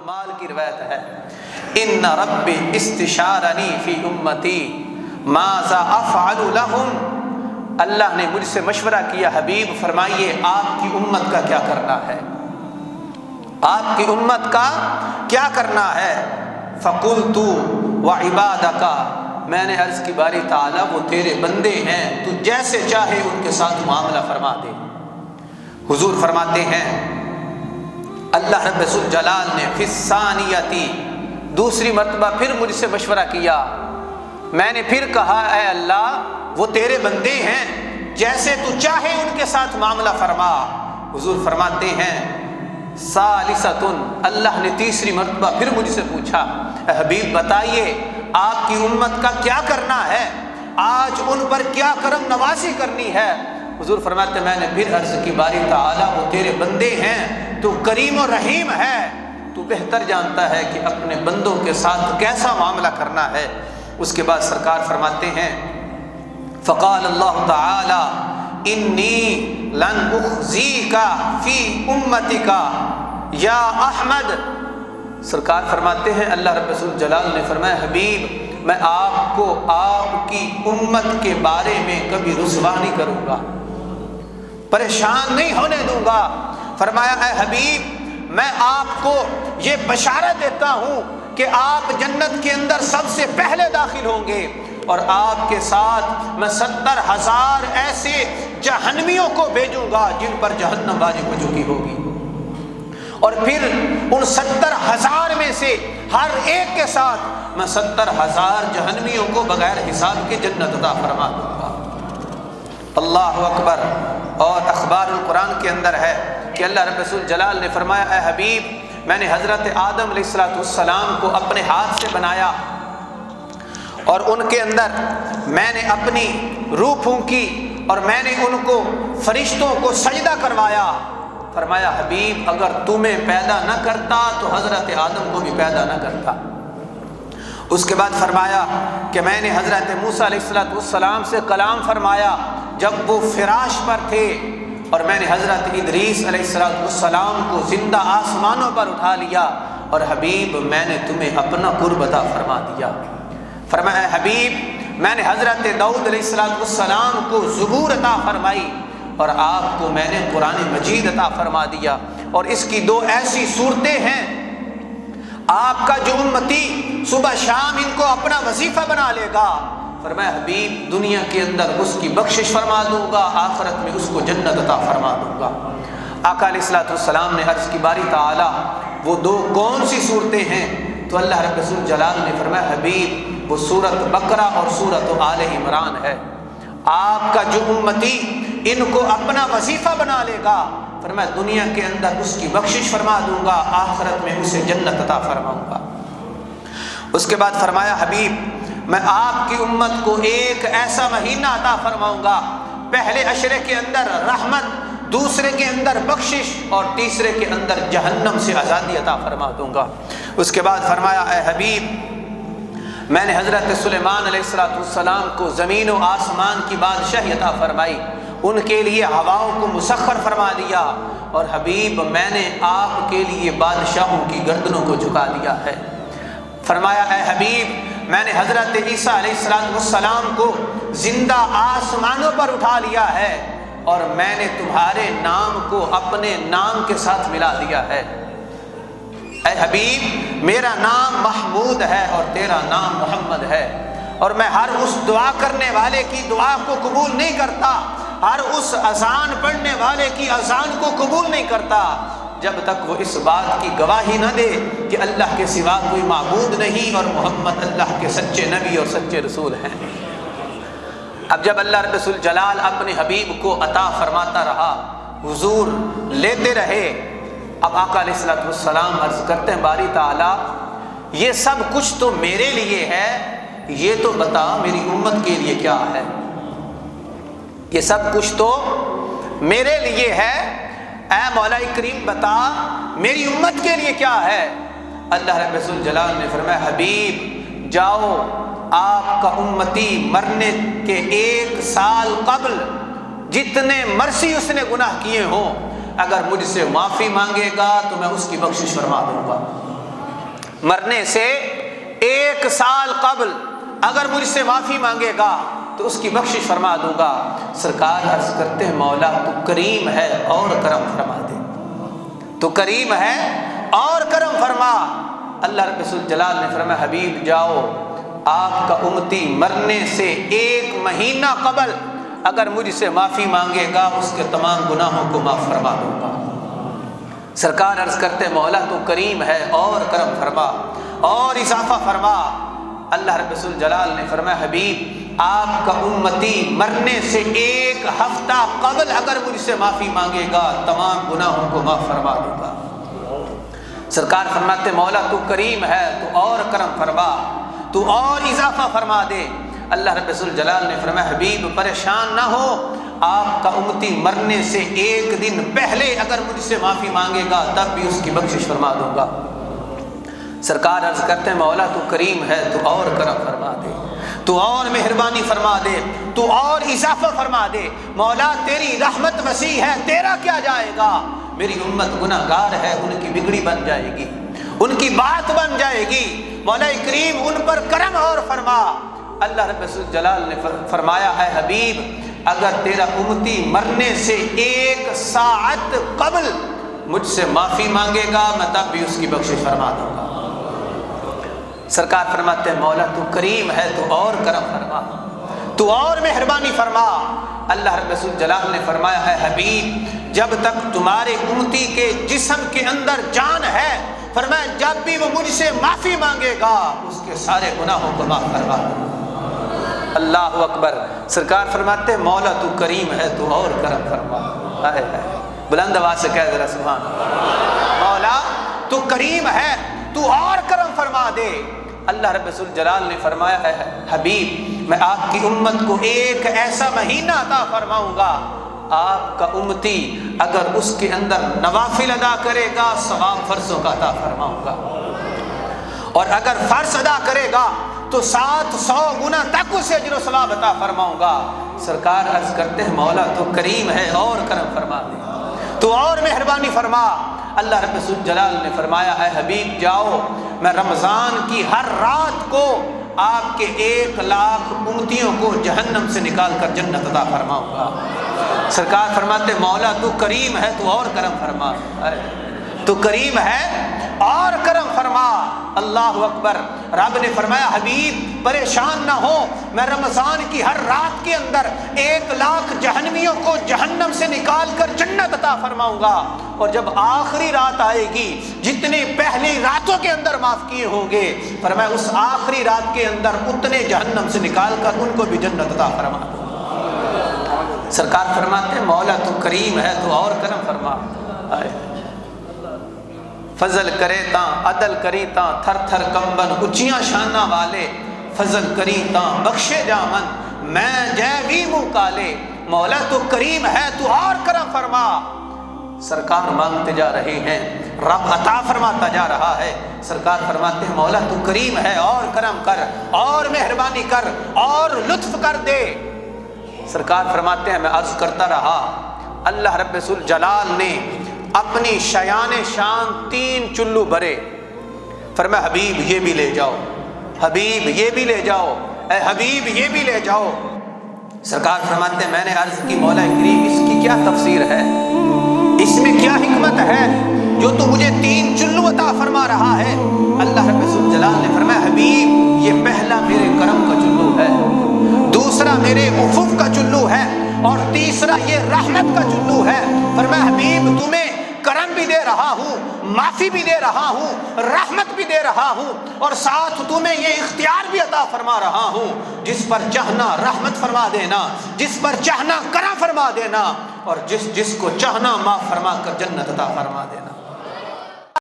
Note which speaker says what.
Speaker 1: حمال کی روایت ہے، ان ربی استشارنی فی امتی ماذا افعل لهم، اللہ نے مجھ سے مشورہ کیا، حبیب فرمائیے آپ کی امت کا کیا کرنا ہے، آپ کی امت کا کیا کرنا ہے۔ فقلت وعبادک، میں نے عرض کی باری تعالیٰ وہ تیرے بندے ہیں، تو جیسے چاہے ان کے ساتھ معاملہ فرما دے۔ حضور فرماتے ہیں اللہ رب الجلال نے فی الثانیتی، دوسری مرتبہ پھر مجھ سے مشورہ کیا، میں نے پھر کہا اے اللہ وہ تیرے بندے ہیں، جیسے تو چاہے ان کے ساتھ معاملہ فرما۔ حضور فرماتے ہیں ثالثۃ، اللہ نے تیسری مرتبہ پھر مجھ سے پوچھا اے حبیب بتائیے آپ کی امت کا کیا کرنا ہے، آج ان پر کیا کرم نوازی کرنی ہے۔ حضور فرماتے میں نے پھر عرض کی باری تعالیٰ وہ تیرے بندے ہیں، تو کریم و رحیم ہے، تو بہتر جانتا ہے کہ اپنے بندوں کے ساتھ کیسا معاملہ کرنا ہے۔ اس کے بعد سرکار فرماتے ہیں فقال اللہ تعالی انی لن اخزیک فی امتک یا احمد، سرکار فرماتے ہیں اللہ رب الجلال نے فرمایا حبیب میں آپ کو آپ کی امت کے بارے میں کبھی رسوا نہیں کروں گا، پریشان نہیں ہونے دوں گا۔ فرمایا اے حبیب میں آپ کو یہ بشارت دیتا ہوں کہ آپ جنت کے اندر سب سے پہلے داخل ہوں گے، اور آپ کے ساتھ میں 70,000 ایسے جہنمیوں کو بھیجوں گا جن پر جہنم واجب ہو چکی ہوگی، اور پھر ان 70,000 میں سے ہر ایک کے ساتھ میں 70,000 جہنمیوں کو بغیر حساب کے جنت عطا فرما دوں گا۔ اللہ اکبر۔ اور اخبار القرآن کے اندر ہے کہ اللہ رب الجلال نے فرمایا اے حبیب میں نے حضرت آدم علیہ السلام کو اپنے ہاتھ سے بنایا، اور ان کے اندر میں نے اپنی روح پھونکی، اور میں نے ان کو فرشتوں کو سجدہ کروایا۔ فرمایا حبیب اگر تمہیں پیدا نہ کرتا تو حضرت آدم کو بھی پیدا نہ کرتا۔ اس کے بعد فرمایا کہ میں نے حضرت موسیٰ علیہ السلام سے کلام فرمایا جب وہ فراش پر تھے، اور میں نے حضرت ادریس علیہ السلام کو زندہ آسمانوں پر اٹھا لیا، اور حبیب میں نے تمہیں اپنا قرب عطا فرما دیا۔ فرمایا حبیب میں نے حضرت داؤد علیہ السلام کو زبور عطا فرمائی، اور آپ کو میں نے قرآن مجید عطا فرما دیا۔ اور اس کی دو ایسی صورتیں ہیں، آپ کا جو امتی صبح شام ان کو اپنا وظیفہ بنا لے گا، فرمایا حبیب دنیا کے اندر اس کی بخشش فرما دوں گا، آخرت میں اس کو جنت عطا فرما دوں گا۔ آقا علیہ السلام نے عرض کی باری تعالیٰ وہ دو کون سی صورتیں ہیں؟ تو اللہ رب الجلال نے فرمایا حبیب وہ سورۃ بقرہ اور سورۃ آل عمران ہے۔ آپ کا جو امتی ان کو اپنا وظیفہ بنا لے گا، فرمایا دنیا کے اندر اس کی بخشش فرما دوں گا، آخرت میں اسے جنت عطا فرماؤں گا۔ اس کے بعد فرمایا حبیب میں آپ کی امت کو ایک ایسا مہینہ عطا فرماؤں گا، پہلے عشرے کے اندر رحمت، دوسرے کے اندر بخشش، اور تیسرے کے اندر جہنم سے آزادی عطا فرما دوں گا۔ اس کے بعد فرمایا اے حبیب میں نے حضرت سلیمان علیہ السلام کو زمین و آسمان کی بادشاہی عطا فرمائی، ان کے لیے ہواؤں کو مسخر فرما دیا، اور حبیب میں نے آپ کے لیے بادشاہوں کی گردنوں کو جھکا دیا ہے۔ فرمایا اے حبیب میں نے حضرت عیسیٰ علیہ السلام کو زندہ آسمانوں پر اٹھا لیا ہے، اور میں نے تمہارے نام کو اپنے نام کے ساتھ ملا دیا ہے۔ اے حبیب میرا نام محمود ہے اور تیرا نام محمد ہے، اور میں ہر اس دعا کرنے والے کی دعا کو قبول نہیں کرتا، ہر اس اذان پڑھنے والے کی اذان کو قبول نہیں کرتا جب تک وہ اس بات کی گواہی نہ دے کہ اللہ کے سوا کوئی معبود نہیں اور محمد اللہ کے سچے نبی اور سچے رسول ہیں۔ اب جب اللہ رب الجلال اپنے حبیب کو عطا فرماتا رہا، حضور لیتے رہے، اب آقا علیہ السلام عرض کرتے ہیں باری تعالیٰ یہ سب کچھ تو میرے لیے ہے، یہ تو بتا میری امت کے لیے کیا ہے؟ یہ سب کچھ تو میرے لیے ہے، اے مولا کریم بتا میری امت کے لیے کیا ہے؟ اللہ رب الجلال نے فرمایا حبیب جاؤ، آپ کا امتی مرنے کے 1 سال قبل جتنے مرضی اس نے گناہ کیے ہوں، اگر مجھ سے معافی مانگے گا تو میں اس کی بخشش فرما دوں گا۔ مرنے سے 1 سال قبل اگر مجھ سے معافی مانگے گا تو اس کی بخشش فرما دوں گا۔ سرکار عرض کرتے ہیں مولا تو کریم ہے اور کرم فرما دے، تو کریم ہے اور کرم فرما۔ اللہ رب الجلال نے فرمایا حبیب جاؤ، آپ کا امتی مرنے سے 1 مہینہ قبل اگر مجھ سے معافی مانگے گا اس کے تمام گناہوں کو معاف فرما دوں گا۔ سرکار عرض کرتے مولا تو کریم ہے اور کرم فرما اور اضافہ فرما۔ اللہ رب الجلال نے فرمایا حبیب آپ کا امتی مرنے سے 1 ہفتہ قبل اگر مجھ سے معافی مانگے گا تمام گناہوں کو معاف فرما دوں گا۔ سرکار فرماتے مولا تو کریم ہے تو اور کرم فرما، تو اور اضافہ فرما دے۔ اللہ رب الجلال نے فرمایا حبیب پریشان نہ ہو، آپ کا امتی مرنے سے 1 دن پہلے اگر مجھ سے معافی مانگے گا تب بھی اس کی بخشش فرما دوں گا۔ سرکار عرض کرتے ہیں مولا تو کریم ہے تو اور کرم فرما دے، تو اور مہربانی فرما دے، تو اور اضافہ فرما دے۔ مولا تیری رحمت وسیع ہے، تیرا کیا جائے گا، میری امت گناہ گار ہے، ان کی بگڑی بن جائے گی، ان کی بات بن جائے گی، مولا کریم ان پر کرم اور فرما۔ اللہ رب الجلال نے فرمایا اے حبیب اگر تیرا امتی مرنے سے 1 ساعت قبل مجھ سے معافی مانگے گا میں تب بھی اس کی بخشش فرما دوں گا۔ سرکار فرماتے ہیں مولا تو کریم ہے تو اور کرم فرما، تو اور مہربانی فرما۔ اللہ رب الجلال نے فرمایا اے حبیب جب تک تمہارے امتی کے جسم کے اندر جان ہے، فرمایا جب بھی وہ مجھ سے معافی مانگے گا اس کے سارے گناہوں کو معاف کروا دوں۔ اللہ اکبر۔ سرکار فرماتے ہیں مولا تو کریم ہے تو اور کرم فرما۔ بلند آواز سے کہہ ذرا سبحان اللہ۔ مولا تو کریم ہے تو اور کرم فرما دے۔ اللہ رب الجلال نے فرمایا اے حبیب میں آپ کی امت کو 1 ایسا مہینہ عطا فرماؤں گا، آپ کا امتی اگر اس کے اندر نوافل ادا کرے گا ثواب فرضوں کا عطا فرماؤں گا، اور اگر فرض ادا کرے گا تو 700 گنا تک اسے اجر و ثواب عطا فرماؤں گا۔ سرکار عرض کرتے ہیں مولا تو کریم ہے اور کرم فرما دے، تو اور مہربانی فرما۔ اللہ رب الجلال نے فرمایا اے حبیب جاؤ میں رمضان کی ہر رات کو آپ کے 1 لاکھ امتیوں کو جہنم سے نکال کر جنت عطا فرماؤں گا۔ سرکار فرماتے مولا تو کریم ہے تو اور کرم فرما، تو کریم ہے اور کرم فرما۔ اللہ اکبر۔ رب نے فرمایا حبیب پریشان نہ ہو، میں رمضان کی ہر رات کے اندر 1 لاکھ جہنمیوں کو جہنم سے نکال کر جنت عطا فرماؤں گا، اور جب آخری رات آئے گی جتنے پہلی راتوں کے اندر معاف کیے ہوں گے فرمایا اس آخری رات کے اندر اتنے جہنم سے نکال کر ان کو بھی جنت عطا فرما دوں۔ سرکار فرماتے ہیں مولا تو کریم ہے تو اور کرم فرما۔ فضل کرے تاں عدل کری تاں تھر تھر کمبن اچیاں شانہ والے، فضل کری تاں بخشے جامن میں جے وی منہ کالے۔ مولا تو کریم ہے تو اور کرم فرما۔ سرکار مانگتے جا رہے ہیں، رب عطا فرماتا جا رہا ہے۔ سرکار فرماتے ہیں مولا تو کریم ہے اور کرم کر اور مہربانی کر اور لطف کر دے۔ سرکار فرماتے ہیں میں عرض کرتا رہا، اللہ رب الجلال نے اپنی شیان شان 3 چلو بھرے، فرمایا حبیب یہ بھی لے جاؤ، حبیب یہ بھی لے جاؤ، اے حبیب یہ بھی لے جاؤ۔ سرکار فرماتے ہیں میں نے عرض کی مولا کریم اس کی کیا تفسیر ہے، اس میں کیا حکمت ہے جو تو مجھے 3 چلو عطا فرما رہا ہے؟ اللہ رب الجلال نے فرمایا حبیب یہ پہلا میرے کرم کا چلو ہے، دوسرا میرے عفو کا چلو ہے، اور تیسرا یہ رحمت کا چلو ہے۔ فرمایا حبیب تمہیں کرم بھی دے رہا ہوں، معافی بھی دے رہا ہوں، رحمت بھی دے رہا ہوں، اور ساتھ تمہیں یہ اختیار بھی عطا فرما رہا ہوں جس پر چاہنا رحمت فرما دینا، جس پر چاہنا کرم فرما دینا، اور جس کو چاہنا معاف فرما کر جنت عطا فرما دینا۔